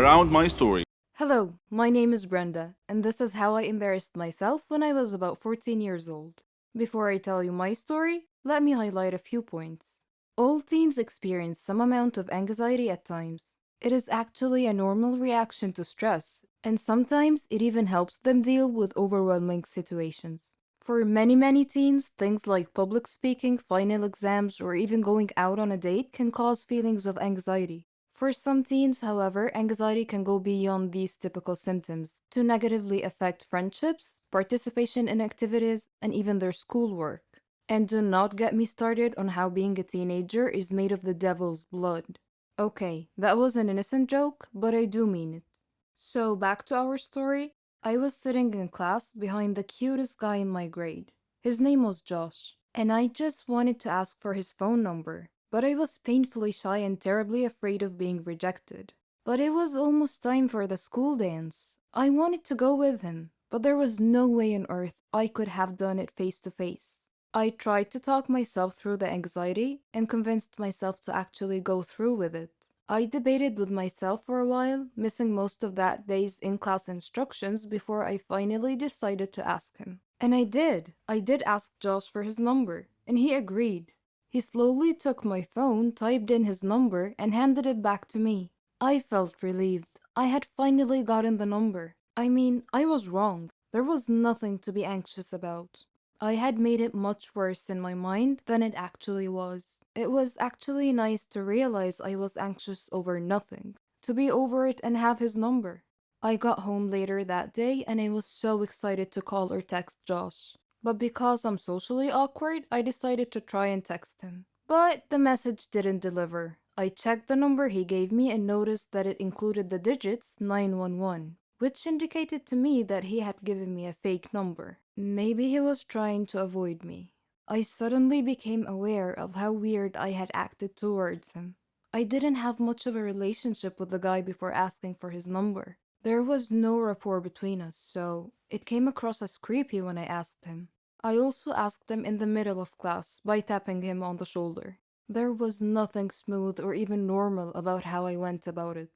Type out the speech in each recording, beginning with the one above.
around my story. Hello, my name is Brenda, and this is how I embarrassed myself when I was about 14 years old. Before I tell you my story, let me highlight a few points. All teens experience some amount of anxiety at times. It is actually a normal reaction to stress, and sometimes it even helps them deal with overwhelming situations. For many teens, things like public speaking, final exams, or even going out on a date can cause feelings of anxiety. For some teens, however, anxiety can go beyond these typical symptoms to negatively affect friendships, participation in activities, and even their schoolwork. And do not get me started on how being a teenager is made of the devil's blood. Okay, that was an innocent joke, but I do mean it. So, back to our story. I was sitting in class behind the cutest guy in my grade. His name was Josh, and I just wanted to ask for his phone number, but I was painfully shy and terribly afraid of being rejected. But it was almost time for the school dance. I wanted to go with him, but there was no way on earth I could have done it face to face. I tried to talk myself through the anxiety and convinced myself to actually go through with it. I debated with myself for a while, missing most of that day's in-class instructions before I finally decided to ask him. And I did. I did ask Josh for his number, and he agreed. He slowly took my phone, typed in his number, and handed it back to me. I felt relieved. I had finally gotten the number. I mean, I was wrong. There was nothing to be anxious about. I had made it much worse in my mind than it actually was. It was actually nice to realize I was anxious over nothing, to be over it and have his number. I got home later that day and I was so excited to call or text Josh. But because I'm socially awkward, I decided to try and text him. But the message didn't deliver. I checked the number he gave me and noticed that it included the digits 911, which indicated to me that he had given me a fake number. Maybe he was trying to avoid me. I suddenly became aware of how weird I had acted towards him. I didn't have much of a relationship with the guy before asking for his number. There was no rapport between us, so it came across as creepy when I asked him. I also asked him in the middle of class by tapping him on the shoulder. There was nothing smooth or even normal about how I went about it.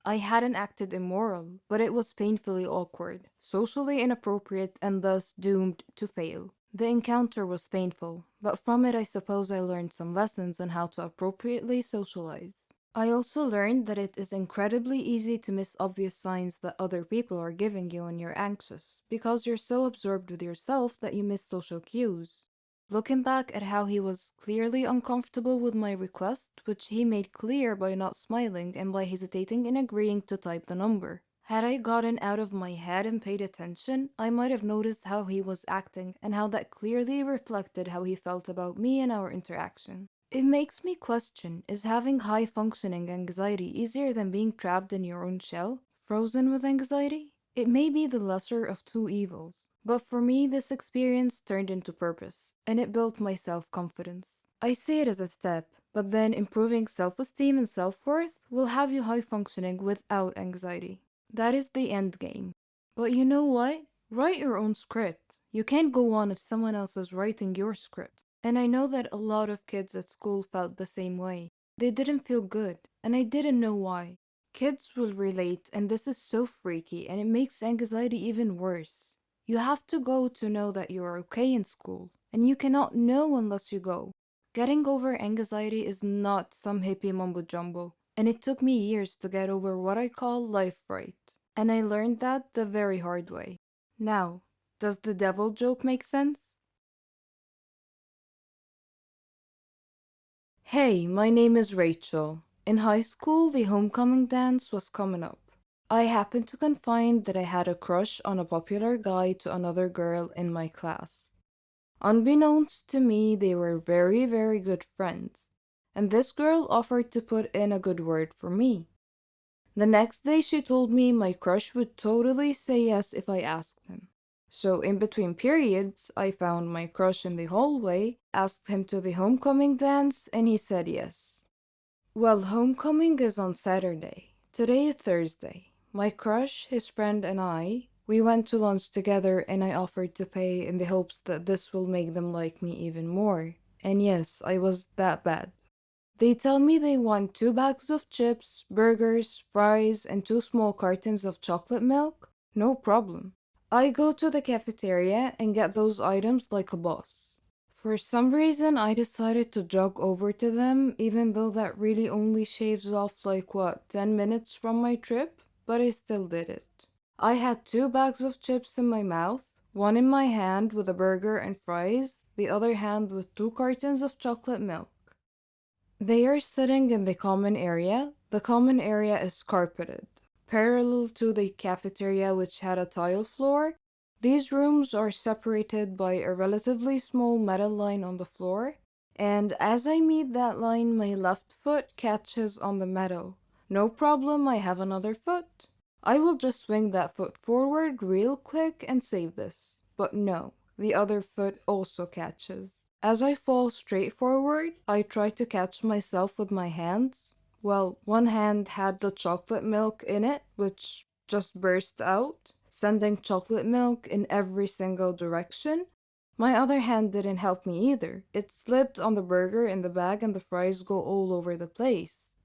I hadn't acted immoral, but it was painfully awkward, socially inappropriate, and thus doomed to fail. The encounter was painful, but from it I suppose I learned some lessons on how to appropriately socialize. I also learned that it is incredibly easy to miss obvious signs that other people are giving you when you're anxious, because you're so absorbed with yourself that you miss social cues. Looking back at how he was clearly uncomfortable with my request, which he made clear by not smiling and by hesitating in agreeing to type the number. Had I gotten out of my head and paid attention, I might have noticed how he was acting and how that clearly reflected how he felt about me and our interaction. It makes me question, is having high functioning anxiety easier than being trapped in your own shell, frozen with anxiety? It may be the lesser of two evils, but for me, this experience turned into purpose, and it built my self confidence. I see it as a step, but then improving self esteem and self worth will have you high functioning without anxiety. That is the end game. But you know what? Write your own script. You can't go on if someone else is writing your script. And I know that a lot of kids at school felt the same way. They didn't feel good, and I didn't know why. Kids will relate, and this is so freaky, and it makes anxiety even worse. You have to go to know that you are okay in school, and you cannot know unless you go. Getting over anxiety is not some hippie mumbo jumbo, and it took me years to get over what I call life fright. And I learned that the very hard way. Now, does the devil joke make sense? Hey, my name is Rachel. In high school, the homecoming dance was coming up. I happened to confide that I had a crush on a popular guy to another girl in my class. Unbeknownst to me, they were very good friends, and this girl offered to put in a good word for me. The next day, she told me my crush would totally say yes if I asked him. So, in between periods, I found my crush in the hallway, asked him to the homecoming dance, and he said yes. Well, homecoming is on Saturday. Today is Thursday. My crush, his friend, and we went to lunch together, and I offered to pay in the hopes that this will make them like me even more. And yes, I was that bad. They tell me they want 2 bags of chips, burgers, fries, and 2 small cartons of chocolate milk. No problem. I go to the cafeteria and get those items like a boss. For some reason, I decided to jog over to them, even though that really only shaves off 10 minutes from my trip, but I still did it. I had 2 bags of chips in my mouth, one in my hand with a burger and fries, the other hand with 2 cartons of chocolate milk. They are sitting in the common area. The common area is carpeted, parallel to the cafeteria, which had a tile floor. These rooms are separated by a relatively small metal line on the floor, and as I meet that line, my left foot catches on the metal. No problem, I have another foot. I will just swing that foot forward real quick and save this. But no, the other foot also catches. As I fall straight forward, I try to catch myself with my hands. Well, one hand had the chocolate milk in it, which just burst out, sending chocolate milk in every single direction. My other hand didn't help me either. It slipped on the burger in the bag and the fries go all over the place.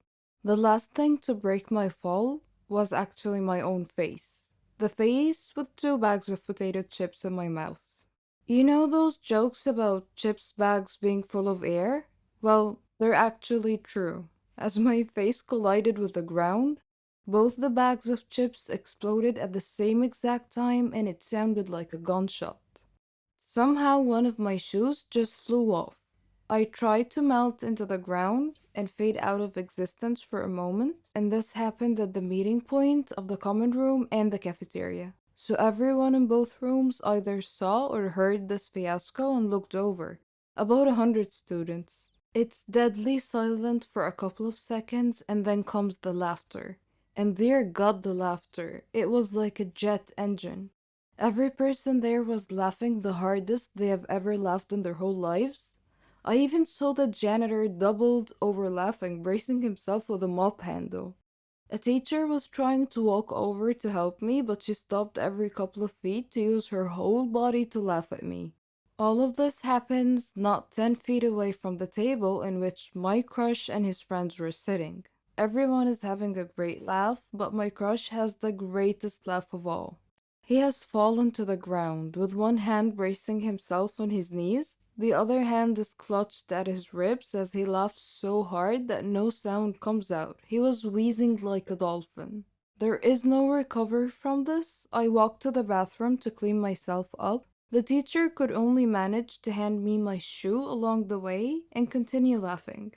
The last thing to break my fall was actually my own face. The face with 2 bags of potato chips in my mouth. You know those jokes about chips bags being full of air? Well, they're actually true. As my face collided with the ground, both the bags of chips exploded at the same exact time and it sounded like a gunshot. Somehow one of my shoes just flew off. I tried to melt into the ground and fade out of existence for a moment, and this happened at the meeting point of the common room and the cafeteria. So everyone in both rooms either saw or heard this fiasco and looked over. About 100 students. It's deadly silent for a couple of seconds and then comes the laughter. And dear God, the laughter. It was like a jet engine. Every person there was laughing the hardest they have ever laughed in their whole lives. I even saw the janitor doubled over laughing, bracing himself with a mop handle. A teacher was trying to walk over to help me, but she stopped every couple of feet to use her whole body to laugh at me. All of this happens not 10 feet away from the table in which my crush and his friends were sitting. Everyone is having a great laugh, but my crush has the greatest laugh of all. He has fallen to the ground, with one hand bracing himself on his knees. The other hand is clutched at his ribs as he laughs so hard that no sound comes out. He was wheezing like a dolphin. There is no recovery from this. I walked to the bathroom to clean myself up. The teacher could only manage to hand me my shoe along the way and continue laughing.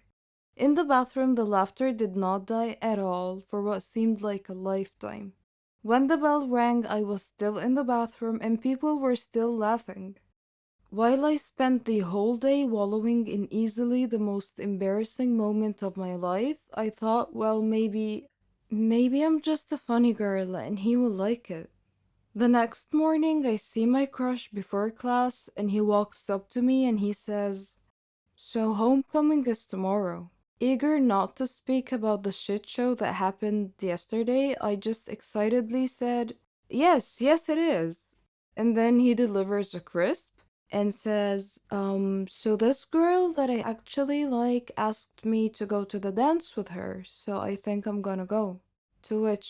In the bathroom, the laughter did not die at all for what seemed like a lifetime. When the bell rang, I was still in the bathroom and people were still laughing. While I spent the whole day wallowing in easily the most embarrassing moment of my life, I thought, well, maybe I'm just a funny girl and he will like it. The next morning, I see my crush before class and he walks up to me and he says, "So homecoming is tomorrow." Eager not to speak about the shit show that happened yesterday, I just excitedly said, "Yes, yes it is." And then he delivers a crisp and says, so this girl that I actually like asked me to go to the dance with her, so I think I'm gonna go." To which